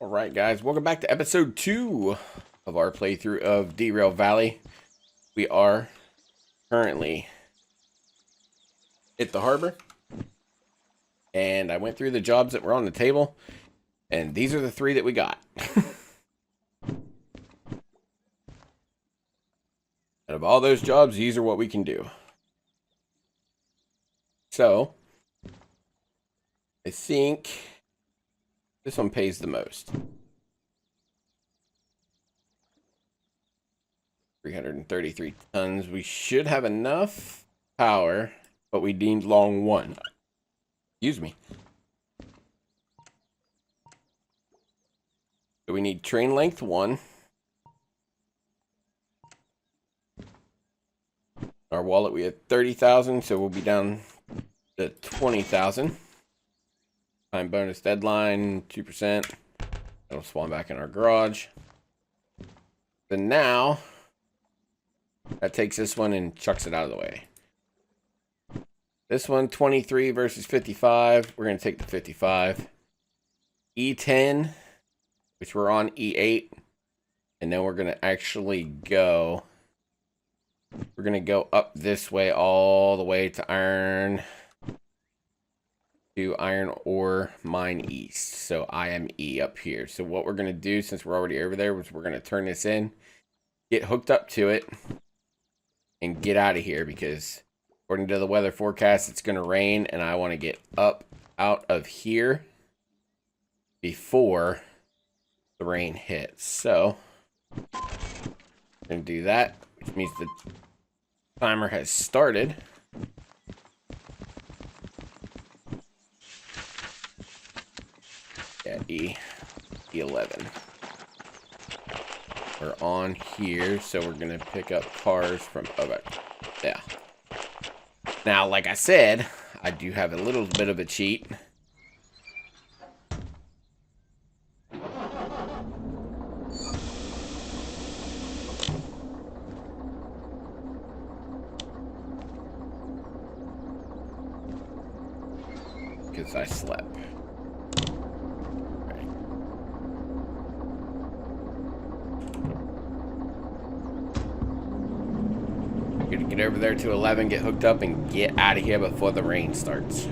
Alright guys, welcome back to episode 2 of our playthrough of Derail Valley. We are currently at the harbor, and I went through the jobs that were on the table, and these are the 3 that we got. Out of all those jobs, these are what we can do. So, I think this one pays the most. 333 tons. We should have enough power, but we need long 1. Excuse me. So we need train length 1. Our wallet, we had 30,000, so we'll be down to 20,000. Time bonus deadline, 2%. That'll spawn back in our garage. So now, that takes this one and chucks it out of the way. This one, 23 versus 55. We're going to take the 55. E10, which we're on E8. And then we're going to actually go... We're going to go up this way all the way to iron ore mine east. So IME up here. So what we're going to do, since we're already over there, is we're going to turn this in, get hooked up to it, and get out of here, because according to the weather forecast, it's going to rain, and I want to get up out of here before the rain hits. So I'm going to do that, which means the timer has started. Yeah, E11. We're on here, so we're gonna pick up cars from over. Yeah. Now, like I said, I do have a little bit of a cheat. Because I slept. Gonna get over there to 11, get hooked up, and get out of here before the rain starts.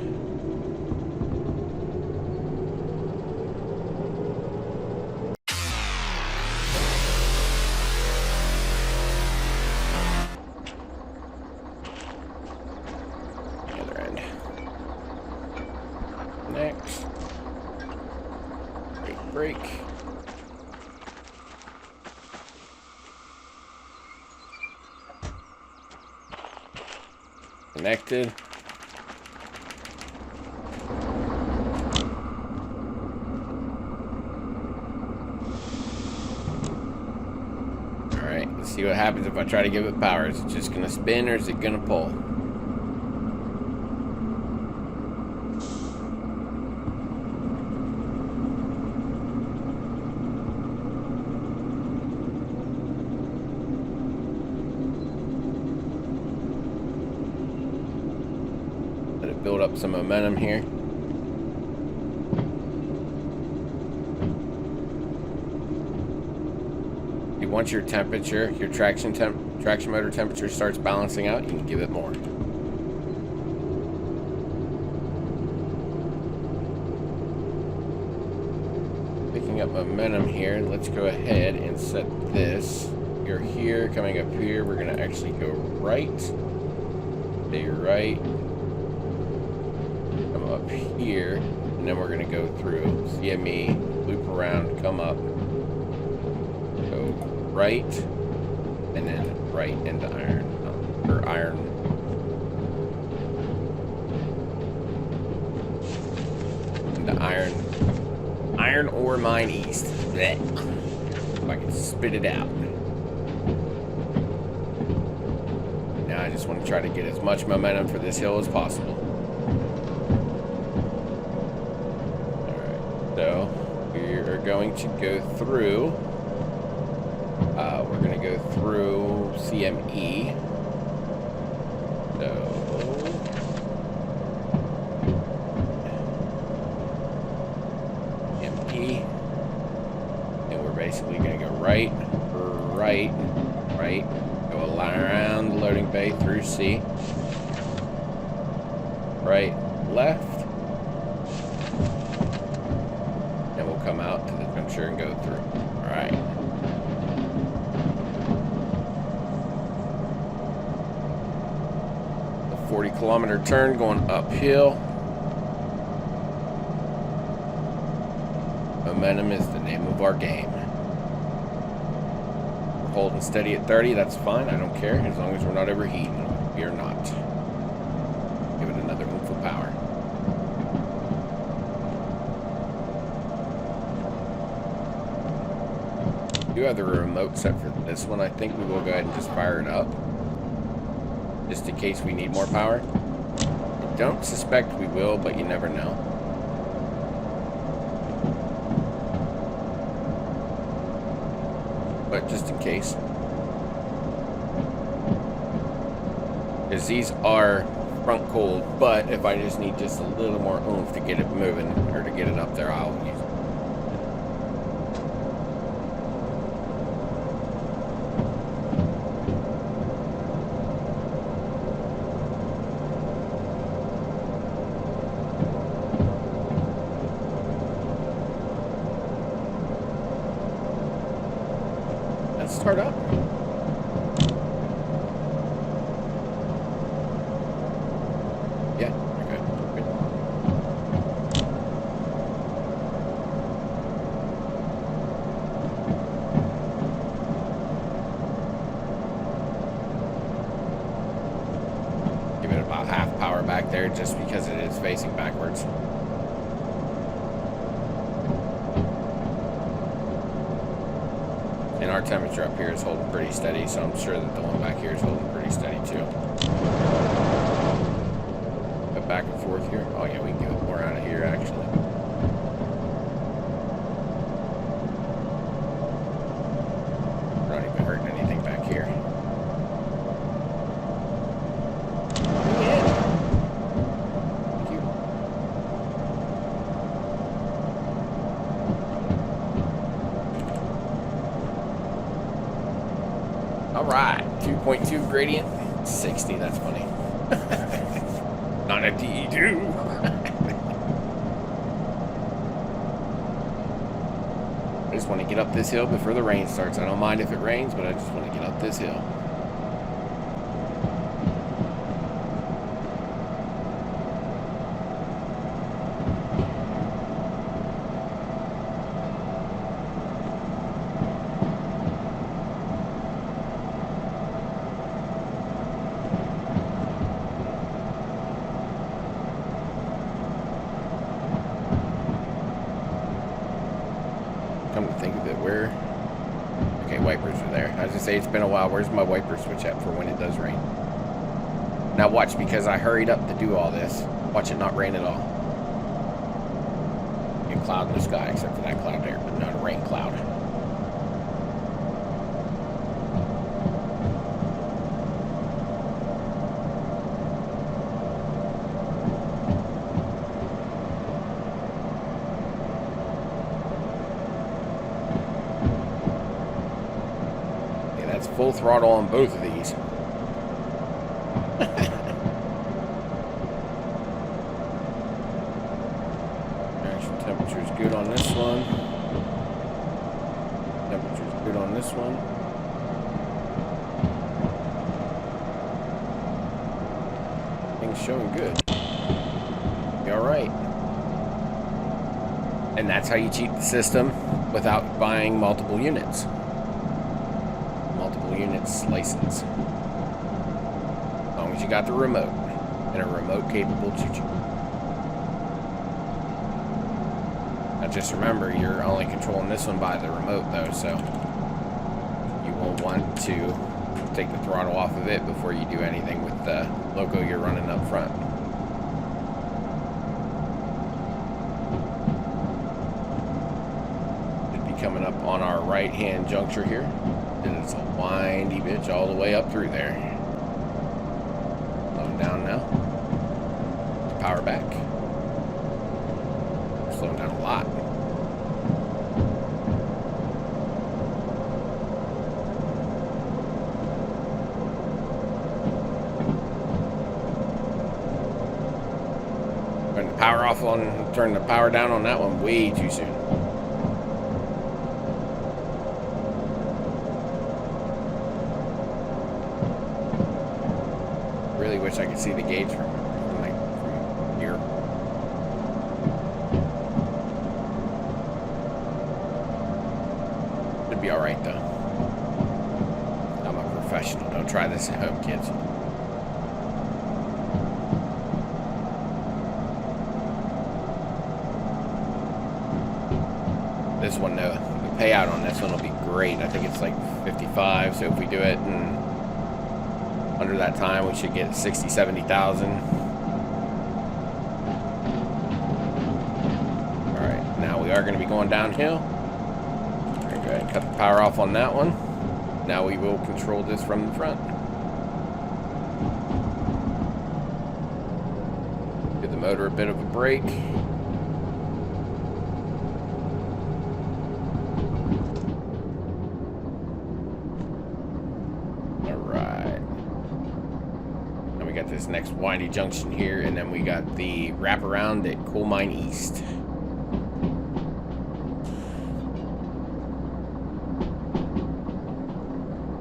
The other end. Next. Break. Connected. Alright, let's see what happens if I try to give it power. Is it just gonna spin, or is it gonna pull? Build up some momentum here. Once your temperature, your traction motor temperature starts balancing out, you can give it more. Picking up momentum here. Let's go ahead and set this. You're here, coming up here. We're gonna actually go right. Stay right. Up here, and then we're going to go through CME, loop around, come up, go right, and then right into iron, or into iron ore mine east. Blech. If I can spit it out. Now I just want to try to get as much momentum for this hill as possible. So we are going to go through, we're going to go through CME. So, CME, basically going to go right, right, right, go around the loading bay through C, right, left, and we'll come out to the juncture and go through. All right. A 40-kilometer turn going uphill. Momentum is the name of our game. We're holding steady at 30, that's fine, I don't care, as long as we're not overheating. We are not. Give it another oomph of power. We do have the remote set for this one. I think we will go ahead and just fire it up, just in case we need more power. I don't suspect we will, but you never know. But just in case. Because these are front cooled, but if I just need just a little more oomph to get it moving, or to get it up there, I'll use it. Let's start up. Yeah, okay. Good. Give it about half power back there just because it is facing backwards. And our temperature up here is holding pretty steady, so I'm sure that the one back here is holding pretty steady too. But back and forth here. Oh yeah, we can get more out of here actually. We're not even hurting anything back here. Yeah. Thank you. All right, 2.2 gradient, 60, that's funny. Not a D2. I just want to get up this hill before the rain starts. I don't mind if it rains, but I just want to get up this hill. Come to think of it, where... Okay, wipers are there. I was gonna say, it's been a while. Where's my wiper switch at for when it does rain? Now watch, because I hurried up to do all this. Watch it not rain at all. And cloud in the sky, except for that cloud there, but not a rain cloud. That's full throttle on both of these. Actual temperature's good on this one. Temperature's good on this one. Things showing good. Be alright. And that's how you cheat the system without buying multiple units. Multiple units license. As long as you got the remote and a remote capable choo-choo. Now just remember, you're only controlling this one by the remote though, so you won't want to take the throttle off of it before you do anything with the loco you're running up front. Should be coming up on our right hand juncture here. And it's a windy bitch all the way up through there. Slowing down now. Power back. Slowing down a lot. power off on, turn the power down on that one way too soon. Really wish I could see the gauge from here. Should be all right though. I'm a professional. Don't try this at home, kids. This one, though, the payout on this one will be great. I think it's like 55. So if we do it in under that time, we should get 60, 70,000. All right, now we are going to be going downhill. Go ahead and cut the power off on that one. Now we will control this from the front. Give the motor a bit of a break. This next windy junction here, and then we got the wraparound at Coal Mine East.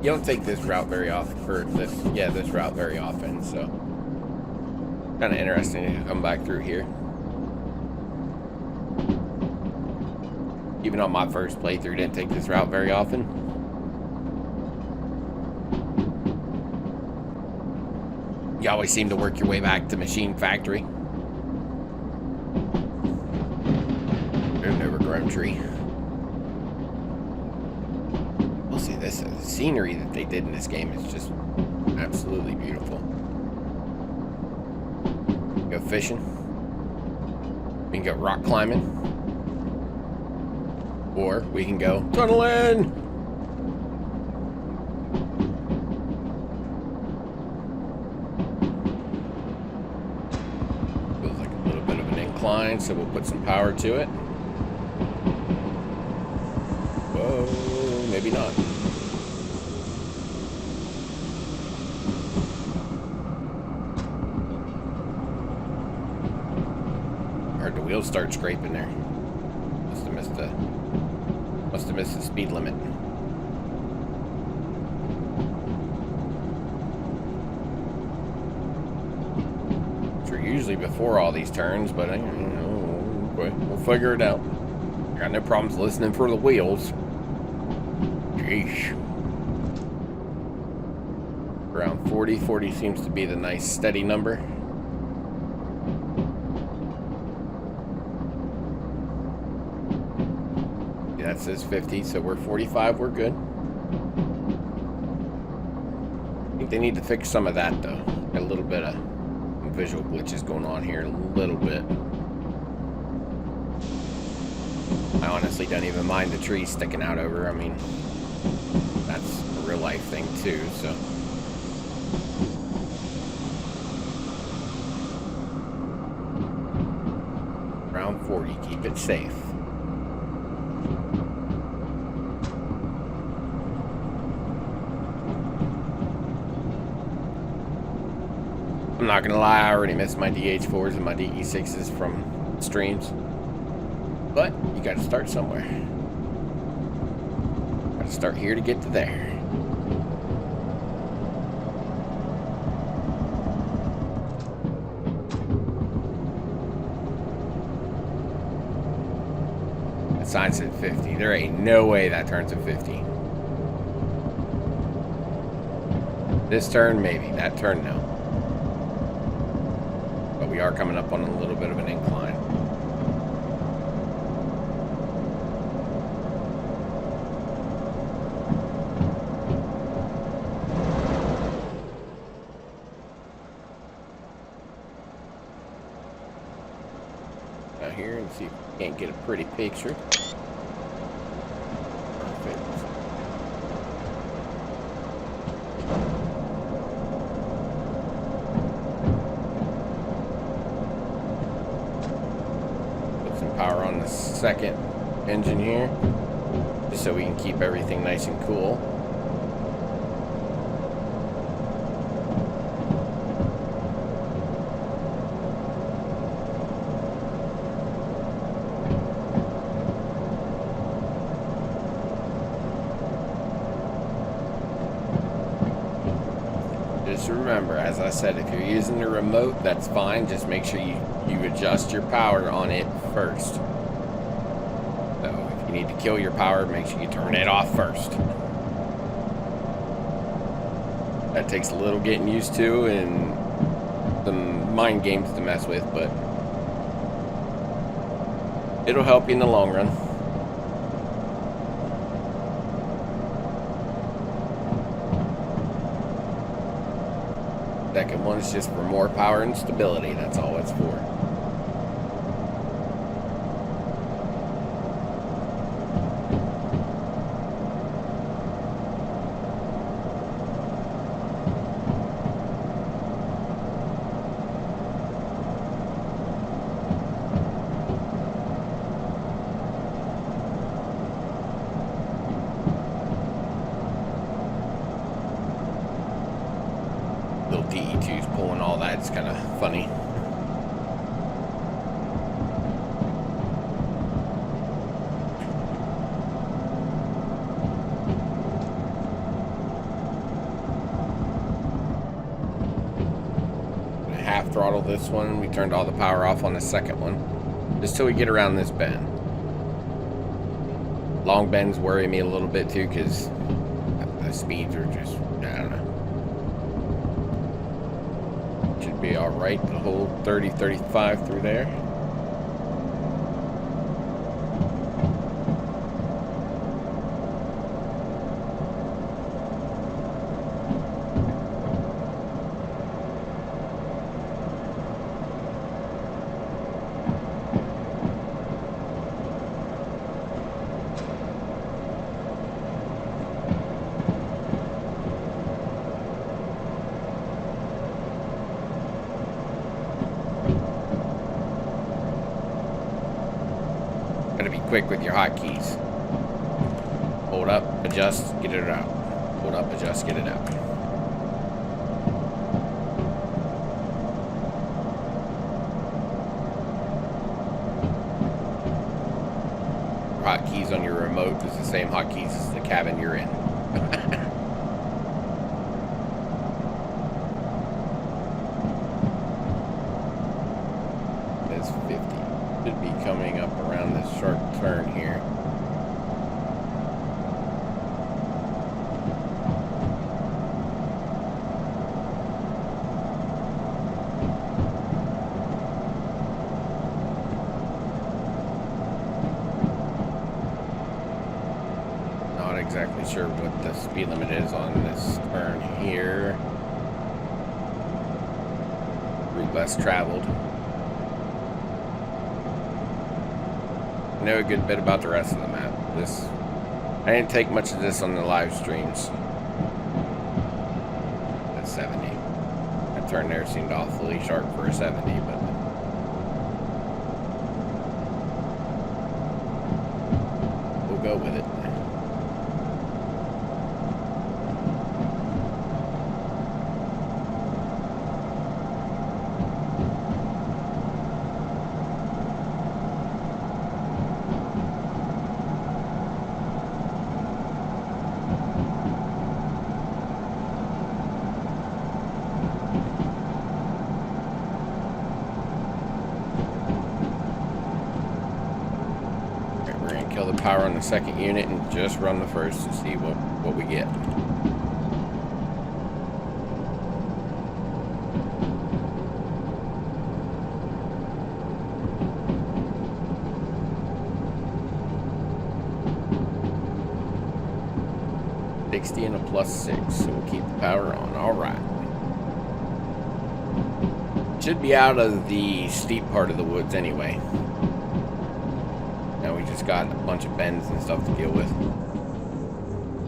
You don't take this route very often, or this route very often, so kind of interesting to come back through here. Even on my first playthrough, didn't take this route very often. You always seem to work your way back to Machine Factory. There's an overgrown tree. We'll see this. The scenery that they did in this game is just absolutely beautiful. Go fishing. We can go rock climbing. Or we can go tunneling. So we'll put some power to it. Whoa, maybe not. Heard the wheels start scraping there. Must have missed the speed limit. Usually before all these turns, but I don't know. We'll figure it out. Got no problems listening for the wheels. Sheesh. Around 40. 40 seems to be the nice steady number. Yeah, that says 50, so we're 45. We're good. I think they need to fix some of that though. Got a little bit of visual glitches going on here, a little bit. I honestly don't even mind the tree sticking out over. I mean, that's a real life thing too, so. Around 40, keep it safe. I'm not gonna lie, I already missed my DH4s and my DE6s from streams. But you gotta start somewhere. Gotta start here to get to there. The sign said 50. There ain't no way that turns at 50. This turn, maybe. That turn, no. But we are coming up on a little bit of an incline. Out here and see if we can't get a pretty picture. Perfect. Power on the second engine here, just so we can keep everything nice and cool. Just remember, as I said, if you're using the remote, that's fine. Just make sure you adjust your power on it first. So if you need to kill your power, make sure you turn it off first. That takes a little getting used to and some mind games to mess with, but it'll help you in the long run. Second one is just for more power and stability. That's all it's for. Little DE2's pulling all that. It's kind of funny. Half throttle this one. We turned all the power off on the second one, just till we get around this bend. Long bends worry me a little bit too, because the speeds are just, I don't know. Should be all right to hold 30, 35 through there. Gotta be quick with your hotkeys. Hold up, adjust, get it out. Hold up, adjust, get it out. Hotkeys on your remote is the same hotkeys as the cabin you're in. It's 50. Should be coming up around this sharp turn here. Not exactly sure what the speed limit is on this turn here. Route less traveled. I know a good bit about the rest of the map. I didn't take much of this on the live streams. At 70. That turn there seemed awfully sharp for a 70, but we'll go with it. Kill the power on the second unit and just run the first to see what we get. +60 and a +6, so we'll keep the power on. All right. Should be out of the steep part of the woods anyway. Now we just got a bunch of bends and stuff to deal with.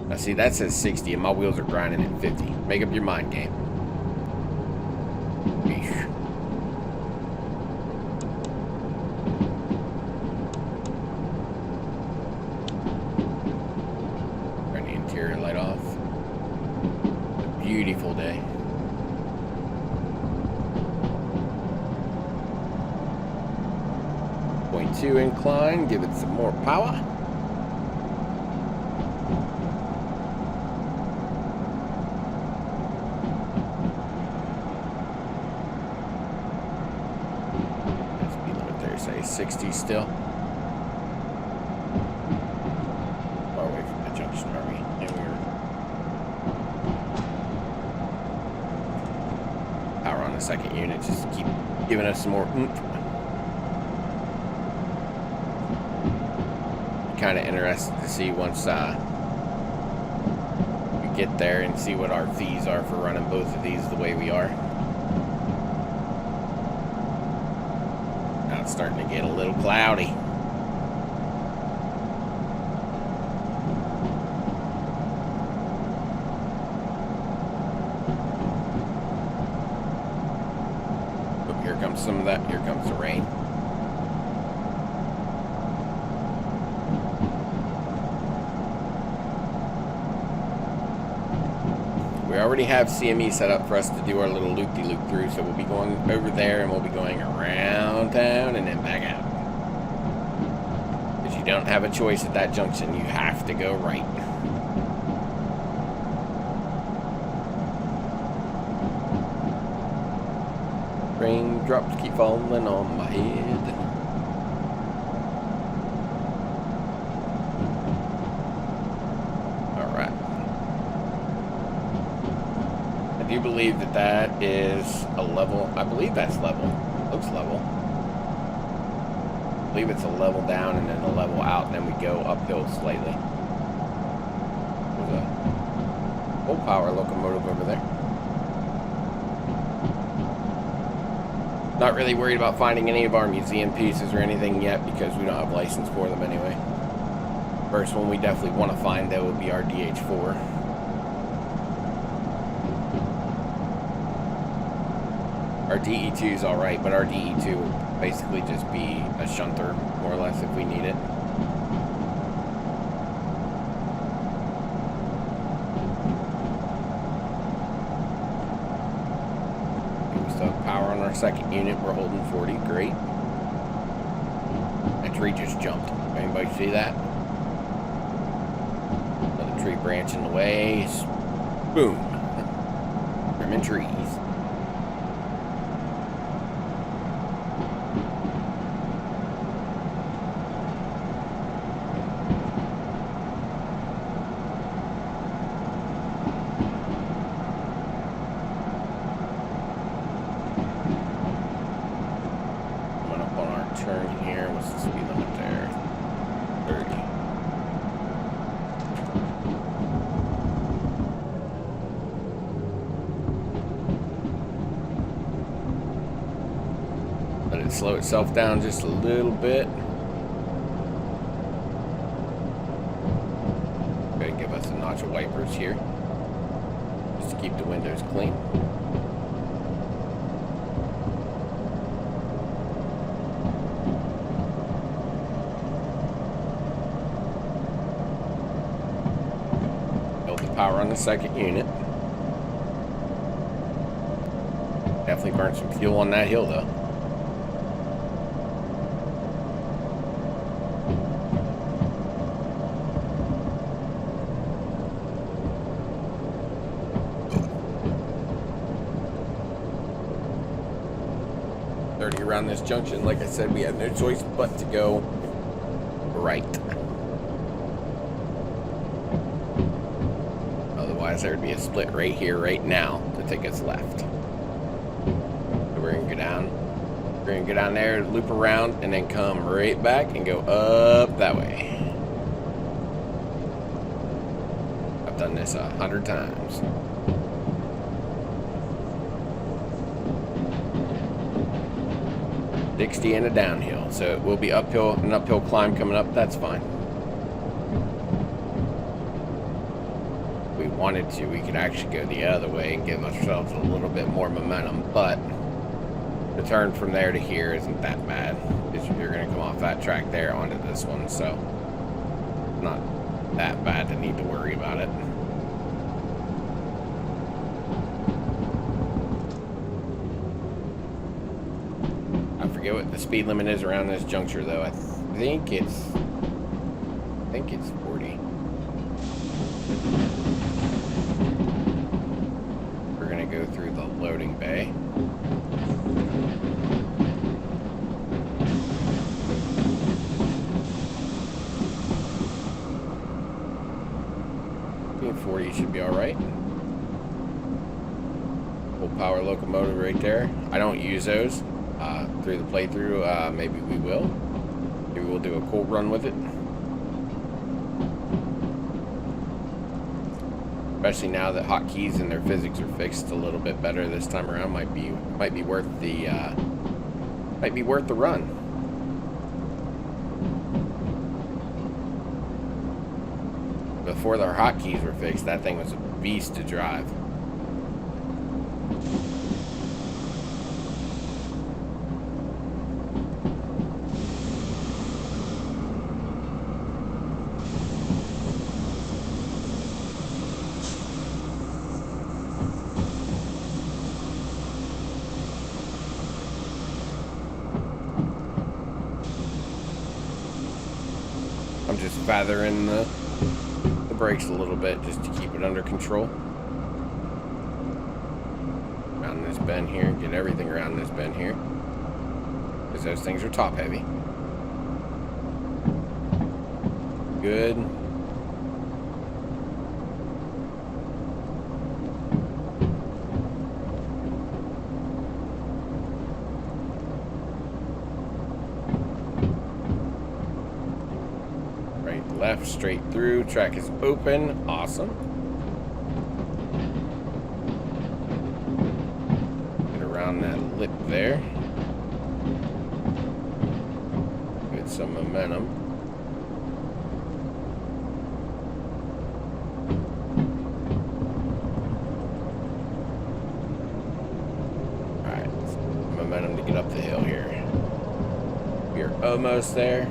Now see, that says 60 and my wheels are grinding at 50. Make up your mind, game. Eesh. Turn the interior light off. A beautiful day. .2 incline, give it some more power. 60 still. Far away from the junction, are we? And we're power on the second unit, just to keep giving us some more oomph. Kind of interested to see once we get there and see what our fees are for running both of these the way we are. Now it's starting to get a little cloudy. Oh, here comes some of that. Here comes the rain. We already have CME set up for us to do our little loop-de-loop through, so we'll be going over there and we'll be going around town and then back out. Because you don't have a choice at that junction, you have to go right. Raindrops keep falling on my head. I do believe that that is a level. I believe that's level. Looks level. I believe it's a level down and then a level out, and then we go uphill slightly. There's a full power locomotive over there. Not really worried about finding any of our museum pieces or anything yet because we don't have license for them anyway. First one we definitely want to find though would be our DH4. Our DE2 is alright, but our DE2 will basically just be a shunter, more or less, if we need it. We still have power on our second unit. We're holding 40. Great. That tree just jumped. Anybody see that? Another tree branch in the way. Boom. Trimming trees. Turn here. What's the speed limit there? 30. Let it slow itself down just a little bit. Gonna give us a notch of wipers here, just to keep the windows clean. Power on the second unit. Definitely burnt some fuel on that hill though. Around this junction, like I said, we had no choice but to go right. There'd be a split right here, right now, to take us left. So we're gonna go down. We're gonna go down there, loop around, and then come right back and go up that way. I've done this 100 times. $60 and a downhill, so it will be uphill, an uphill climb coming up. That's fine. Wanted to, we could actually go the other way and give ourselves a little bit more momentum, but the turn from there to here isn't that bad because you're going to come off that track there onto this one, so not that bad to need to worry about it. I forget what the speed limit is around this juncture though. I think it's 40. Go through the loading bay. 1540 should be alright. Full power locomotive right there. I don't use those through the playthrough. Maybe we will. Maybe we'll do a cool run with it. Especially now that hotkeys and their physics are fixed a little bit better this time around, might be worth the run. Before their hotkeys were fixed, that thing was a beast to drive. I'm just feathering the brakes a little bit just to keep it under control. Around this bend here, get everything around this bend here, because those things are top heavy. Good. Left, straight through. Track is open. Awesome. Get around that lip there. Get some momentum. Alright. Momentum to get up the hill here. We're almost there.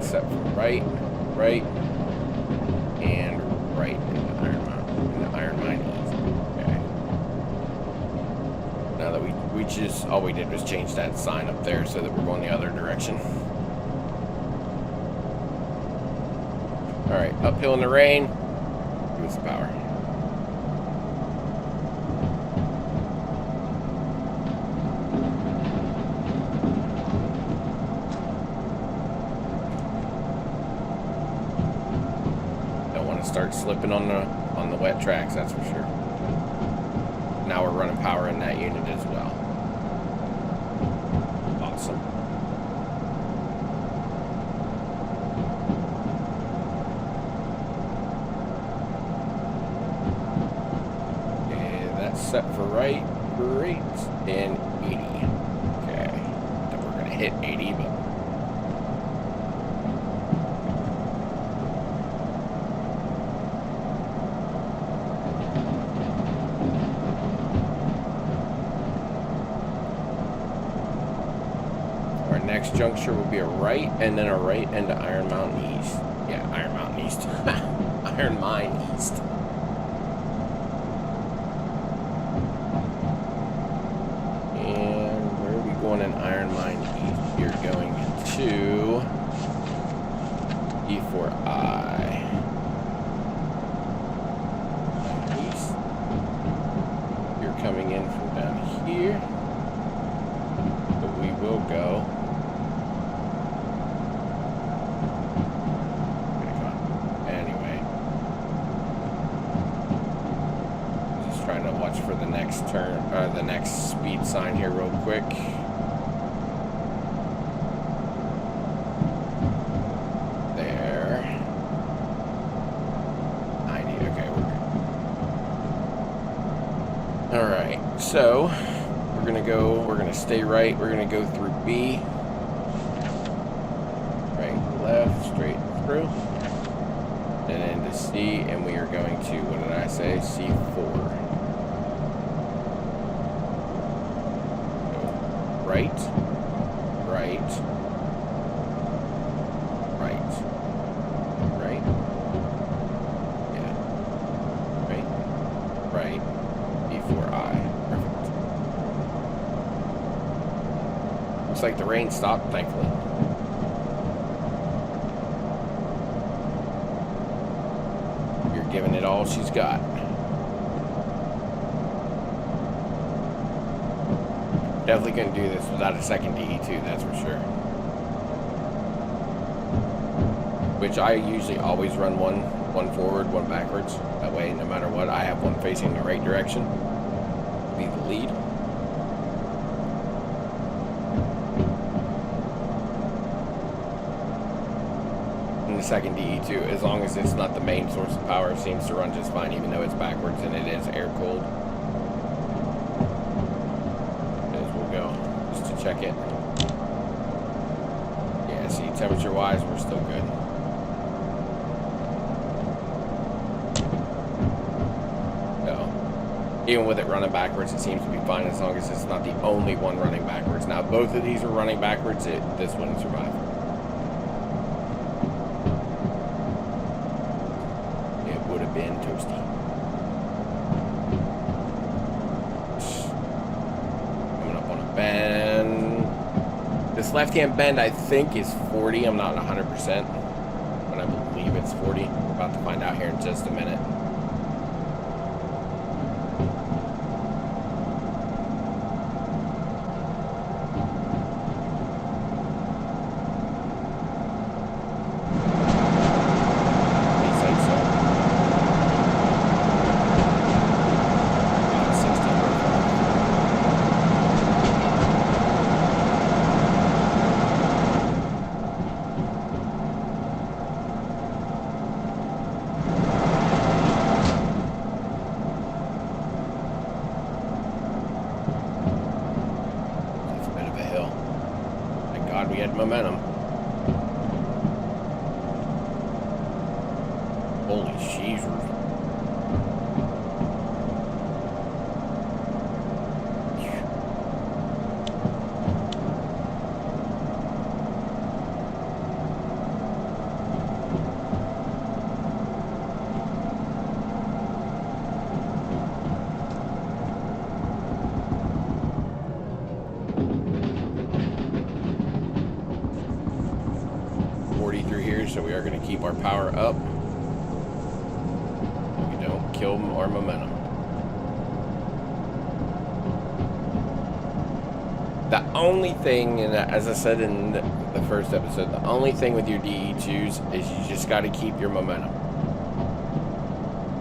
Set for right, and right into Iron Mine East. Okay. Now that we just, all we did was change that sign up there so that we're going the other direction. Alright, uphill in the rain. Give us the power. Start slipping on the wet tracks, that's for sure. Now we're running power in that unit as well. Awesome. Okay, that's set for right, great, and 80. Okay, I think we're gonna hit 80, but next juncture will be a right, and then a right into Iron Mountain East. Yeah, Iron Mountain East. Iron Mine East. And where are we going in Iron Mine East? You're going to E4I. East. You're coming in from down here. But we will go. For the next turn, the next speed sign here real quick. There. 90, okay, we're good. Alright, so we're gonna stay right, we're gonna go through B. Right, left, straight through. And into C, and we are going to, what did I say? C4. Right, right, right, right, yeah, right, E4I, perfect. Looks like the rain stopped, thankfully. You're giving it all she's got. Definitely couldn't do this without a second DE2, that's for sure. Which I usually always run one forward, one backwards. That way, no matter what, I have one facing the right direction. Be the lead. And the second DE2, as long as it's not the main source of power, seems to run just fine, even though it's backwards and it is air-cooled. As we'll go, just to check it. Yeah, see, temperature-wise, we're still good. Even with it running backwards, it seems to be fine as long as it's not the only one running backwards. Now, if both of these are running backwards, this wouldn't survive. It would have been toasty. Coming up on a bend. This left-hand bend, I think, is 40. I'm not 100%, but I believe it's 40. We're about to find out here in just a minute. We had momentum. Holy sheezers. Through here, so we are going to keep our power up. We don't kill our momentum. The only thing, and as I said in the first episode, the only thing with your DE2s is you just got to keep your momentum.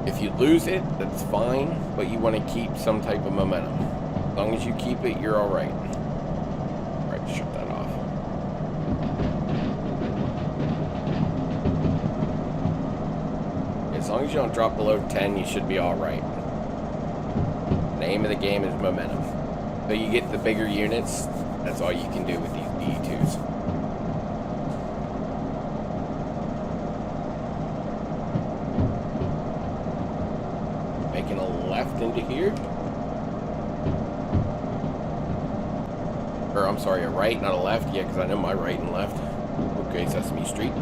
If you lose it, that's fine, but you want to keep some type of momentum. As long as you keep it, you're all right. All right, shut that off. As long as you don't drop below 10, you should be all right. The name of the game is momentum. So you get the bigger units, that's all you can do with these DE2s. Making a left into here. Or, I'm sorry, a right, not a left. Yeah, because I know my right and left. Okay, Sesame Street.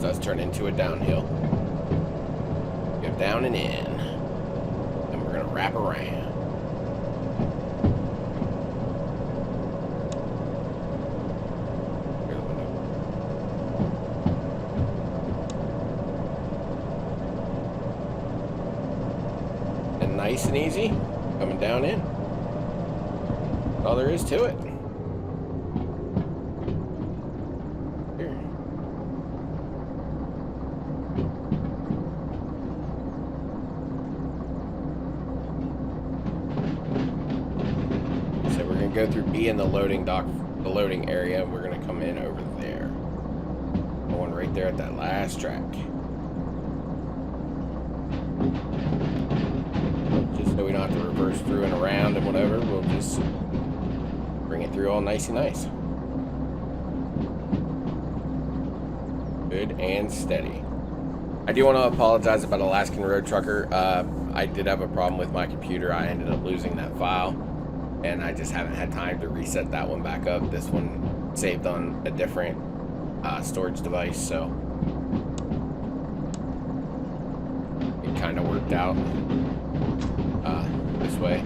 Does turn into a downhill. Go down and in. And we're going to wrap around. Clear the window. And nice and easy. Coming down in. All there is to it. Go through B in the loading dock, the loading area. We're gonna come in over there. Going right there at that last track. Just so we don't have to reverse through and around and whatever, we'll just bring it through all nice and nice. Good and steady. I do want to apologize about Alaskan Road Trucker. I did have a problem with my computer. I ended up losing that file. And I just haven't had time to reset that one back up. This one saved on a different storage device, so it kind of worked out this way.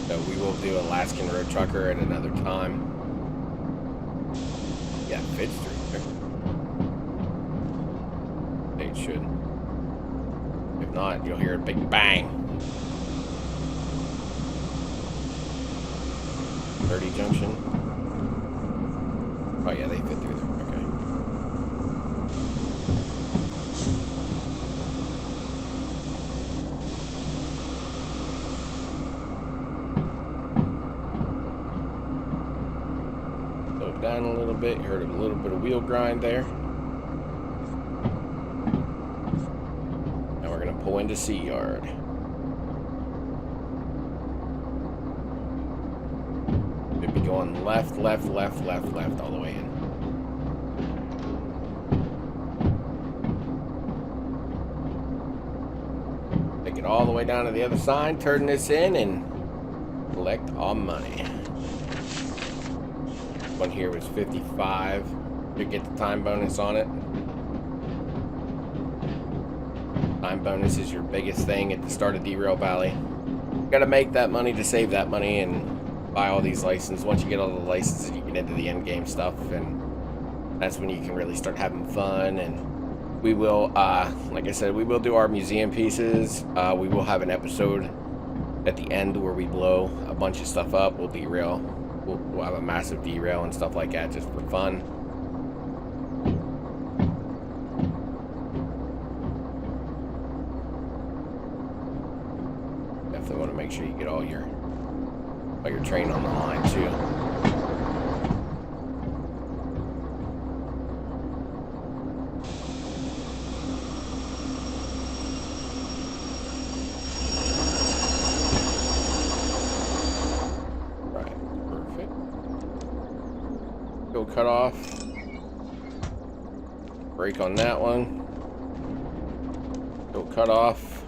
So we will do Alaskan Road Trucker at another time. Yeah, fits through. it should. If not, you'll hear a big bang. 30 junction. Oh yeah, they fit through there. Okay. Slow it down a little bit. You heard a little bit of wheel grind there. Now we're gonna pull into C yard. Should be going left, left, left, left, left all the way in. Take it all the way down to the other side, turn this in, and collect our money. One here was 55 to get the time bonus on it. Time bonus is your biggest thing at the start of Derail Valley. You gotta make that money to save that money and buy all these licenses. Once you get all the licenses, you get into the end game stuff, and that's when you can really start having fun. And we will, like I said, we will do our museum pieces. We will have an episode at the end where we blow a bunch of stuff up. We'll derail. We'll have a massive derail and stuff like that just for fun. Definitely want to make sure you get all your train on the line too. Right, perfect. Go cut off. Brake on that one. Go cut off.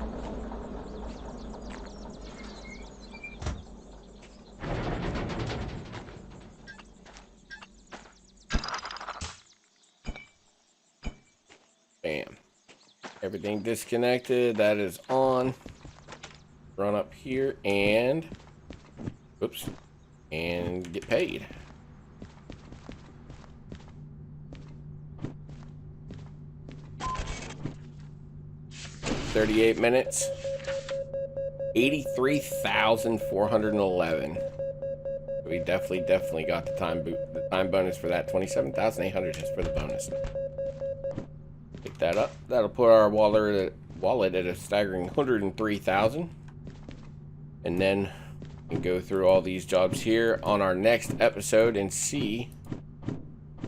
Bam. Everything disconnected. That is on. Run up here and oops, and get paid. $38 minutes. 83,411. We definitely got the time bonus for that. 27,800 just for the bonus. Pick that up. That'll put our wallet at a staggering 103,000. And then we can go through all these jobs here on our next episode and see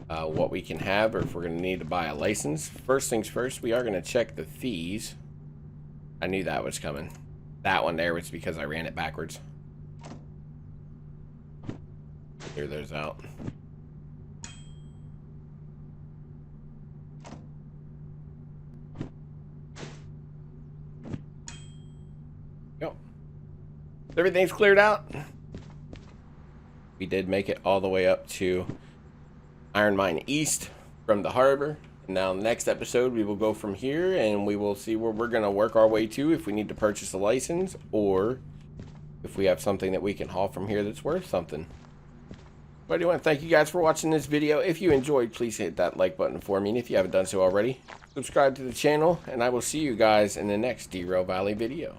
what we can have, or if we're going to need to buy a license. First things first, we are going to check the fees. I knew that was coming. That one there was because I ran it backwards. Clear those out. Go. Everything's cleared out. We did make it all the way up to Iron Mine East from the harbor. And now next episode we will go from here and we will see where we're going to work our way to, if we need to purchase a license or if we have something that we can haul from here that's worth something. But I do want to thank you guys for watching this video. If you enjoyed, please hit that like button for me, and if you haven't done so already, subscribe to the channel, and I will see you guys in the next Derail Valley video.